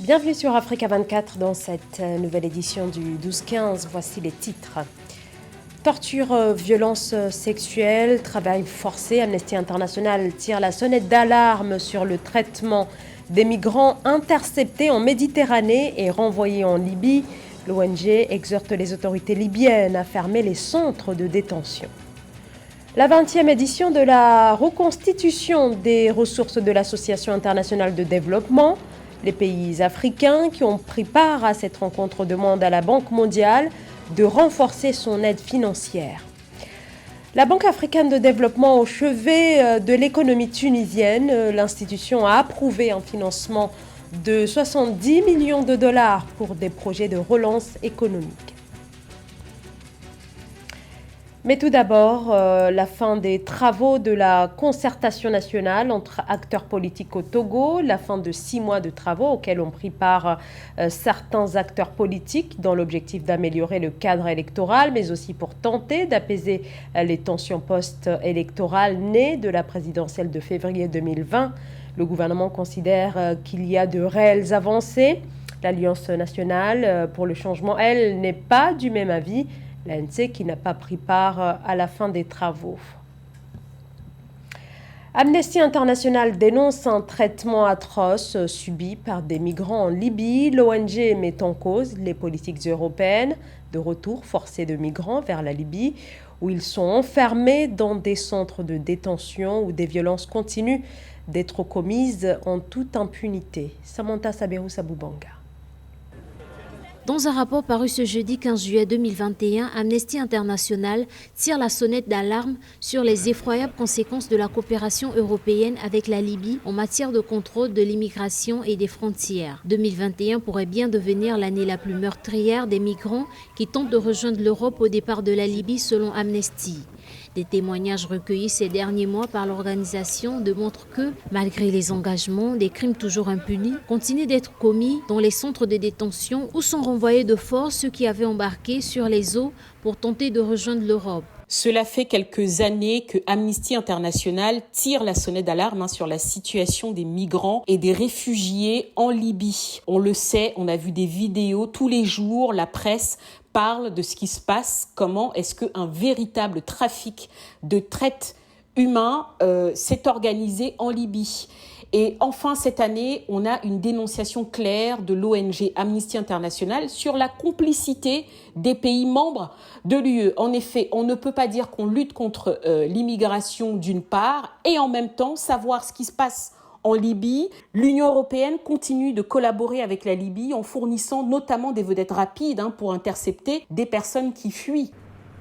Bienvenue sur Africa 24 dans cette nouvelle édition du 12-15. Voici les titres. Torture, violences sexuelles, travail forcé. Amnesty International tire la sonnette d'alarme sur le traitement des migrants interceptés en Méditerranée et renvoyés en Libye. L'ONG exhorte les autorités libyennes à fermer les centres de détention. La 20e édition de la reconstitution des ressources de l'Association internationale de développement. Les pays africains qui ont pris part à cette rencontre demandent à la Banque mondiale de renforcer son aide financière. La Banque africaine de développement au chevet de l'économie tunisienne, l'institution a approuvé un financement de 70 millions de dollars pour des projets de relance économique. Mais tout d'abord, la fin des travaux de la concertation nationale entre acteurs politiques au Togo, la fin de 6 mois de travaux auxquels ont pris part certains acteurs politiques dans l'objectif d'améliorer le cadre électoral, mais aussi pour tenter d'apaiser les tensions post-électorales nées de la présidentielle de février 2020. Le gouvernement considère qu'il y a de réelles avancées. L'Alliance nationale pour le changement, elle, n'est pas du même avis. L'ANC qui n'a pas pris part à la fin des travaux. Amnesty International dénonce un traitement atroce subi par des migrants en Libye. L'ONG met en cause les politiques européennes de retour forcé de migrants vers la Libye, où ils sont enfermés dans des centres de détention où des violences continuent d'être commises en toute impunité. Samantha Saberou Saboubanga. Dans un rapport paru ce jeudi 15 juillet 2021, Amnesty International tire la sonnette d'alarme sur les effroyables conséquences de la coopération européenne avec la Libye en matière de contrôle de l'immigration et des frontières. 2021 pourrait bien devenir l'année la plus meurtrière des migrants qui tentent de rejoindre l'Europe au départ de la Libye selon Amnesty. Des témoignages recueillis ces derniers mois par l'organisation démontrent que, malgré les engagements, des crimes toujours impunis continuent d'être commis dans les centres de détention où sont renvoyés de force ceux qui avaient embarqué sur les eaux pour tenter de rejoindre l'Europe. Cela fait quelques années que Amnesty International tire la sonnette d'alarme sur la situation des migrants et des réfugiés en Libye. On le sait, on a vu des vidéos tous les jours, la presse parle de ce qui se passe, comment est-ce qu'un véritable trafic de traite humain s'est organisé en Libye. Et enfin, cette année, on a une dénonciation claire de l'ONG Amnesty International sur la complicité des pays membres de l'UE. En effet, on ne peut pas dire qu'on lutte contre l'immigration d'une part et en même temps savoir ce qui se passe en Libye. L'Union européenne continue de collaborer avec la Libye en fournissant notamment des vedettes rapides pour intercepter des personnes qui fuient.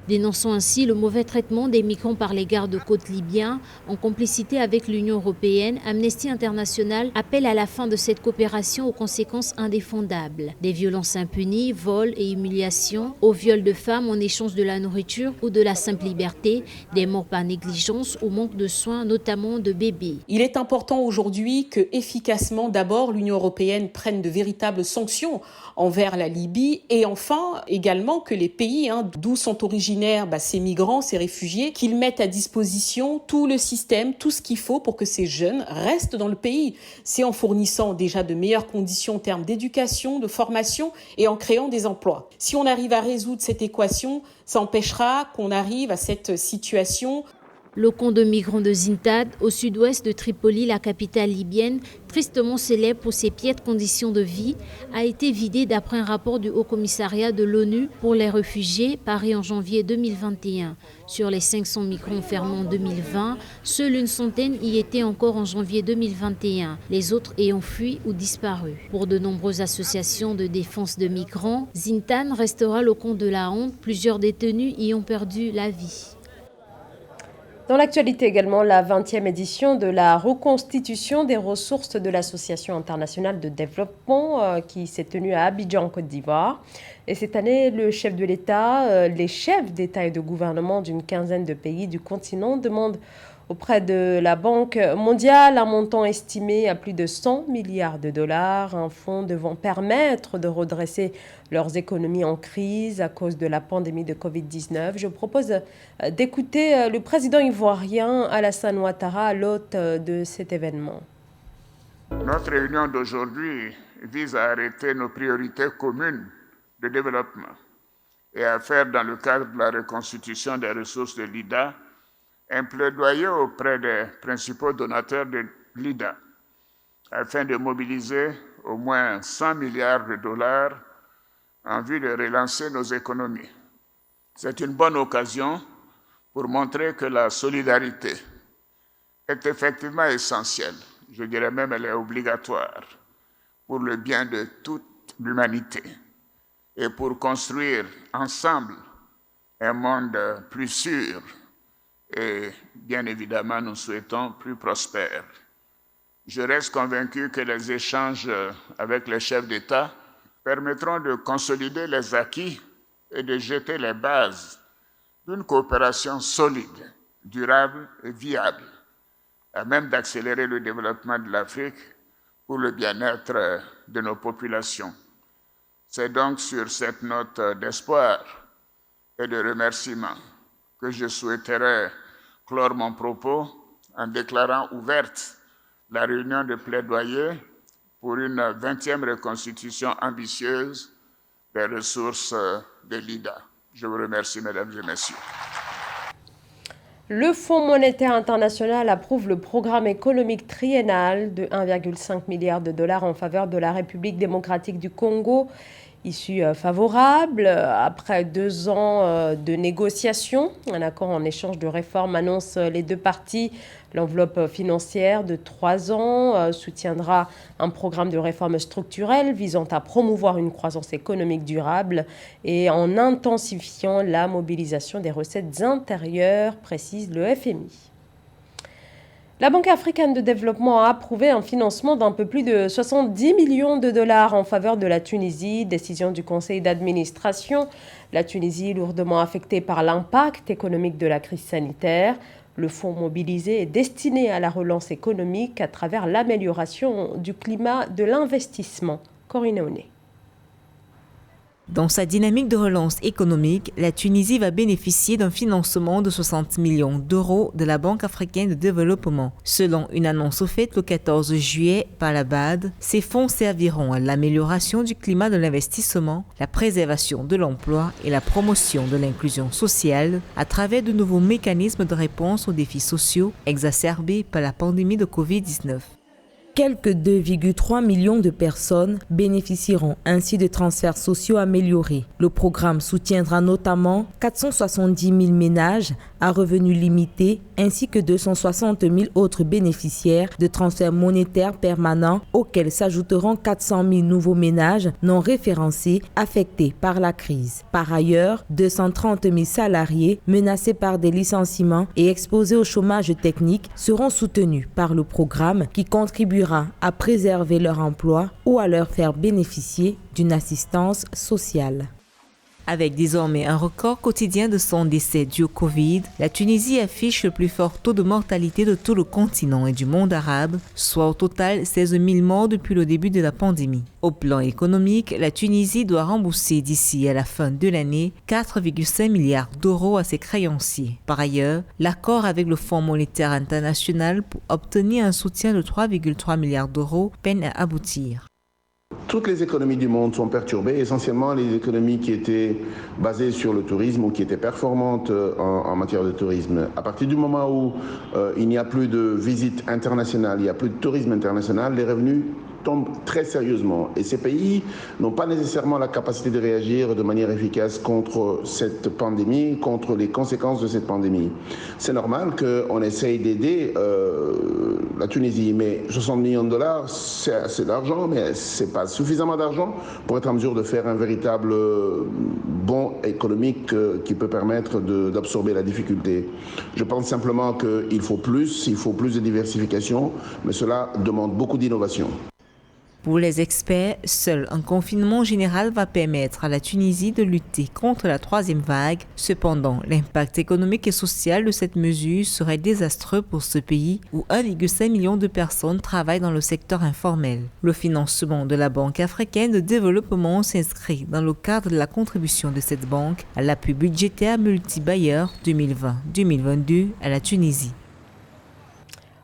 Dénonçant ainsi le mauvais traitement des migrants par les gardes-côtes libyens, en complicité avec l'Union européenne, Amnesty International appelle à la fin de cette coopération aux conséquences indéfendables. Des violences impunies, vols et humiliations, au viol de femmes en échange de la nourriture ou de la simple liberté, des morts par négligence ou manque de soins, notamment de bébés. Il est important aujourd'hui que, efficacement, d'abord, l'Union européenne prenne de véritables sanctions envers la Libye et enfin, également, que les pays d'où sont originaires ces migrants, ces réfugiés, qu'ils mettent à disposition tout le système, tout ce qu'il faut pour que ces jeunes restent dans le pays. C'est en fournissant déjà de meilleures conditions en termes d'éducation, de formation et en créant des emplois. Si on arrive à résoudre cette équation, ça empêchera qu'on arrive à cette situation. Le camp de migrants de Zintad, au sud-ouest de Tripoli, la capitale libyenne, tristement célèbre pour ses piètres conditions de vie, a été vidé d'après un rapport du Haut-Commissariat de l'ONU pour les réfugiés paru en janvier 2021. Sur les 500 migrants enfermés en 2020, seule une centaine y étaient encore en janvier 2021, les autres ayant fui ou disparu. Pour de nombreuses associations de défense de migrants, Zintan restera le camp de la honte, plusieurs détenus y ont perdu la vie. Dans l'actualité également, la 20e édition de la reconstitution des ressources de l'Association internationale de développement qui s'est tenue à Abidjan, Côte d'Ivoire. Et cette année, le chef de l'État, les chefs d'État et de gouvernement d'une quinzaine de pays du continent demandent auprès de la Banque mondiale un montant estimé à plus de 100 milliards de dollars, un fonds devant permettre de redresser leurs économies en crise à cause de la pandémie de Covid-19. Je propose d'écouter le président ivoirien Alassane Ouattara, l'hôte de cet événement. Notre réunion d'aujourd'hui vise à arrêter nos priorités communes de développement et à faire, dans le cadre de la reconstitution des ressources de l'IDA, un plaidoyer auprès des principaux donateurs de l'IDA afin de mobiliser au moins 100 milliards de dollars en vue de relancer nos économies. C'est une bonne occasion pour montrer que la solidarité est effectivement essentielle. Je dirais même qu'elle est obligatoire pour le bien de toute l'humanité et pour construire ensemble un monde plus sûr et, bien évidemment, nous souhaitons plus prospère. Je reste convaincu que les échanges avec les chefs d'État permettront de consolider les acquis et de jeter les bases d'une coopération solide, durable et viable, à même d'accélérer le développement de l'Afrique pour le bien-être de nos populations. C'est donc sur cette note d'espoir et de remerciement que je souhaiterais clore mon propos en déclarant ouverte la réunion de plaidoyer pour une 20e reconstitution ambitieuse des ressources de l'IDA. Je vous remercie, mesdames et messieurs. Le Fonds monétaire international approuve le programme économique triennal de 1,5 milliard de dollars en faveur de la République démocratique du Congo. Issue favorable, après 2 ans de négociations, un accord en échange de réformes annonce les deux parties. L'enveloppe financière de 3 ans soutiendra un programme de réformes structurelles visant à promouvoir une croissance économique durable et en intensifiant la mobilisation des recettes intérieures, précise le FMI. La Banque africaine de développement a approuvé un financement d'un peu plus de 70 millions de dollars en faveur de la Tunisie, décision du conseil d'administration. La Tunisie, lourdement affectée par l'impact économique de la crise sanitaire. Le fonds mobilisé est destiné à la relance économique à travers l'amélioration du climat de l'investissement. Corinne Oné. Dans sa dynamique de relance économique, la Tunisie va bénéficier d'un financement de 60 millions d'euros de la Banque africaine de développement. Selon une annonce faite le 14 juillet par la BAD, ces fonds serviront à l'amélioration du climat de l'investissement, la préservation de l'emploi et la promotion de l'inclusion sociale à travers de nouveaux mécanismes de réponse aux défis sociaux exacerbés par la pandémie de Covid-19. Quelques 2,3 millions de personnes bénéficieront ainsi de transferts sociaux améliorés. Le programme soutiendra notamment 470 000 ménages à revenus limités ainsi que 260 000 autres bénéficiaires de transferts monétaires permanents auxquels s'ajouteront 400 000 nouveaux ménages non référencés affectés par la crise. Par ailleurs, 230 000 salariés menacés par des licenciements et exposés au chômage technique seront soutenus par le programme qui contribuera à préserver leur emploi ou à leur faire bénéficier d'une assistance sociale. Avec désormais un record quotidien de 100 décès dus au Covid, la Tunisie affiche le plus fort taux de mortalité de tout le continent et du monde arabe, soit au total 16 000 morts depuis le début de la pandémie. Au plan économique, la Tunisie doit rembourser d'ici à la fin de l'année 4,5 milliards d'euros à ses créanciers. Par ailleurs, l'accord avec le Fonds monétaire international pour obtenir un soutien de 3,3 milliards d'euros peine à aboutir. Toutes les économies du monde sont perturbées, essentiellement les économies qui étaient basées sur le tourisme ou qui étaient performantes en matière de tourisme. À partir du moment où il n'y a plus de visites internationales, il n'y a plus de tourisme international, les revenus tombent très sérieusement. Et ces pays n'ont pas nécessairement la capacité de réagir de manière efficace contre cette pandémie, contre les conséquences de cette pandémie. C'est normal qu'on essaye d'aider la Tunisie, mais 60 millions de dollars, c'est assez d'argent, mais ce n'est pas suffisamment d'argent pour être en mesure de faire un véritable bond économique qui peut permettre d'absorber la difficulté. Je pense simplement qu'il faut plus de diversification, mais cela demande beaucoup d'innovation. Pour les experts, seul un confinement général va permettre à la Tunisie de lutter contre la 3e vague. Cependant, l'impact économique et social de cette mesure serait désastreux pour ce pays où 1,5 million de personnes travaillent dans le secteur informel. Le financement de la Banque africaine de développement s'inscrit dans le cadre de la contribution de cette banque à l'appui budgétaire multi-bailleur 2020-2022 à la Tunisie.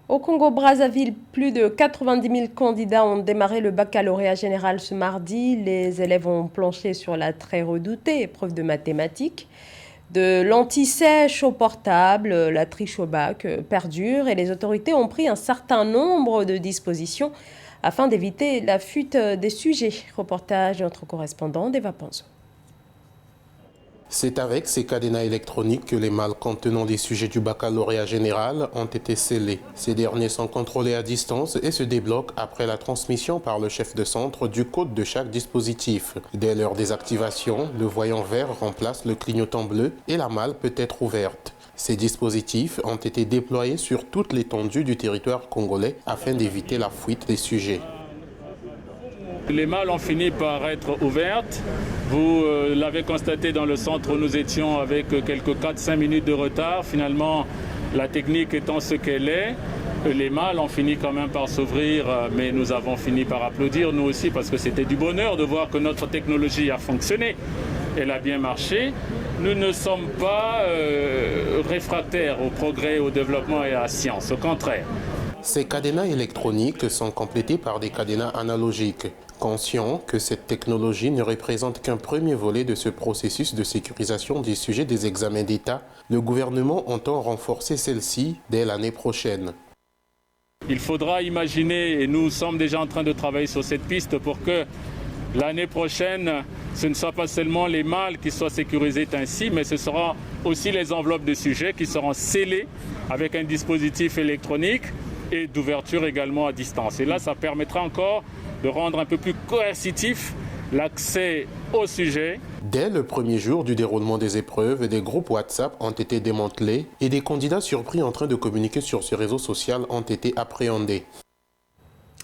Au Congo-Brazzaville, plus de 90 000 candidats ont démarré le baccalauréat général ce mardi. Les élèves ont planché sur la très redoutée épreuve de mathématiques. De l'anti-sèche au portable, la triche au bac perdure et les autorités ont pris un certain nombre de dispositions afin d'éviter la fuite des sujets. Reportage de notre correspondant Deva Panzo. C'est avec ces cadenas électroniques que les mâles contenant des sujets du baccalauréat général ont été scellés. Ces derniers sont contrôlés à distance et se débloquent après la transmission par le chef de centre du code de chaque dispositif. Dès leur désactivation, le voyant vert remplace le clignotant bleu et la malle peut être ouverte. Ces dispositifs ont été déployés sur toute l'étendue du territoire congolais afin d'éviter la fuite des sujets. Les malles ont fini par être ouvertes. Vous l'avez constaté dans le centre où nous étions avec quelques 4-5 minutes de retard. Finalement, la technique étant ce qu'elle est, les malles ont fini quand même par s'ouvrir, mais nous avons fini par applaudir nous aussi parce que c'était du bonheur de voir que notre technologie a fonctionné. Elle a bien marché. Nous ne sommes pas réfractaires au progrès, au développement et à la science, au contraire. Ces cadenas électroniques sont complétés par des cadenas analogiques. Conscient que cette technologie ne représente qu'un premier volet de ce processus de sécurisation des sujets des examens d'État, le gouvernement entend renforcer celle-ci dès l'année prochaine. Il faudra imaginer, et nous sommes déjà en train de travailler sur cette piste pour que l'année prochaine, ce ne soit pas seulement les malles qui soient sécurisées ainsi, mais ce sera aussi les enveloppes de sujets qui seront scellées avec un dispositif électronique et d'ouverture également à distance. Et là, ça permettra encore de rendre un peu plus coercitif l'accès au sujet. Dès le premier jour du déroulement des épreuves, des groupes WhatsApp ont été démantelés et des candidats surpris en train de communiquer sur ce réseau social ont été appréhendés.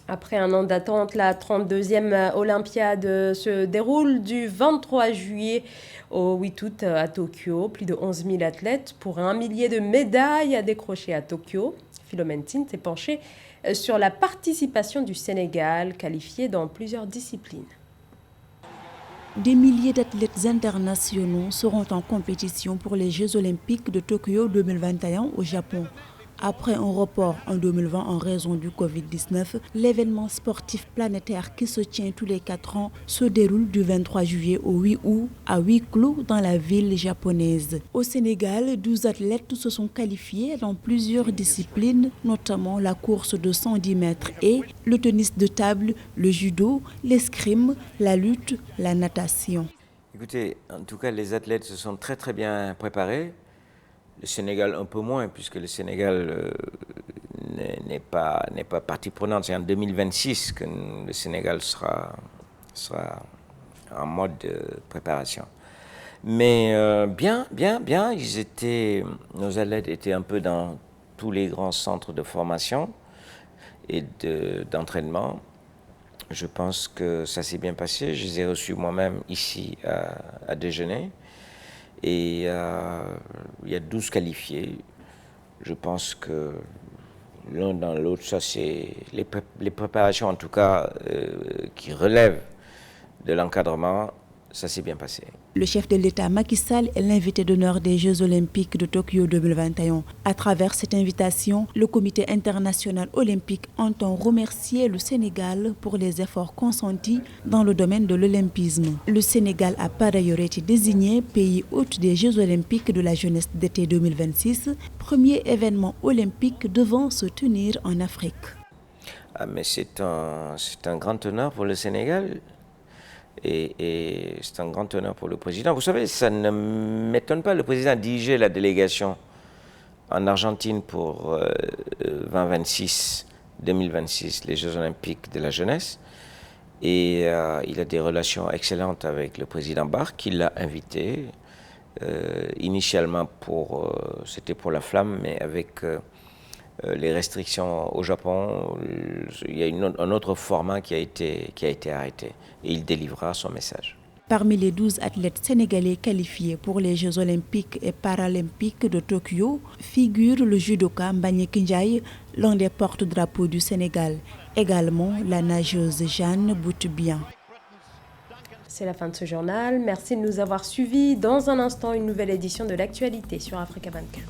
Après un an d'attente, la 32e Olympiade se déroule du 23 juillet au 8 août à Tokyo. Plus de 11 000 athlètes pour 1 millier de médailles à décrocher à Tokyo. Philomène Tine s'est penchée sur la participation du Sénégal, qualifié dans plusieurs disciplines. Des milliers d'athlètes internationaux seront en compétition pour les Jeux olympiques de Tokyo 2021 au Japon. Après un report en 2020 en raison du Covid-19, l'événement sportif planétaire qui se tient tous les 4 ans se déroule du 23 juillet au 8 août à huis clos dans la ville japonaise. Au Sénégal, 12 athlètes se sont qualifiés dans plusieurs disciplines, notamment la course de 110 mètres et le tennis de table, le judo, l'escrime, la lutte, la natation. Écoutez, en tout cas, les athlètes se sont très bien préparés. Le Sénégal un peu moins, puisque le Sénégal n'est pas partie prenante. C'est en 2026 que le Sénégal sera en mode de préparation. Mais bien. Nos athlètes étaient un peu dans tous les grands centres de formation et d'entraînement. Je pense que ça s'est bien passé. Je les ai reçus moi-même ici à déjeuner. Et il y a 12 qualifiés. Je pense que l'un dans l'autre, ça c'est les préparations en tout cas qui relèvent de l'encadrement, ça s'est bien passé. Le chef de l'État Macky Sall est l'invité d'honneur des Jeux olympiques de Tokyo 2021. À travers cette invitation, le Comité international olympique entend remercier le Sénégal pour les efforts consentis dans le domaine de l'olympisme. Le Sénégal a par ailleurs été désigné pays hôte des Jeux olympiques de la jeunesse d'été 2026, premier événement olympique devant se tenir en Afrique. Ah, mais c'est un grand honneur pour le Sénégal. Et c'est un grand honneur pour le président. Vous savez, ça ne m'étonne pas. Le président dirige la délégation en Argentine pour 2026, les Jeux olympiques de la jeunesse. Et il a des relations excellentes avec le président Barre, qui l'a invité. Initialement, c'était pour la flamme, mais avec les restrictions au Japon, il y a un autre format qui a été arrêté. Et il délivrera son message. Parmi les 12 athlètes sénégalais qualifiés pour les Jeux olympiques et paralympiques de Tokyo, figure le judoka Mbagnick Ndiaye, l'un des porte-drapeaux du Sénégal. Également la nageuse Jeanne Boutebien. C'est la fin de ce journal. Merci de nous avoir suivis. Dans un instant, une nouvelle édition de l'actualité sur Africa 24.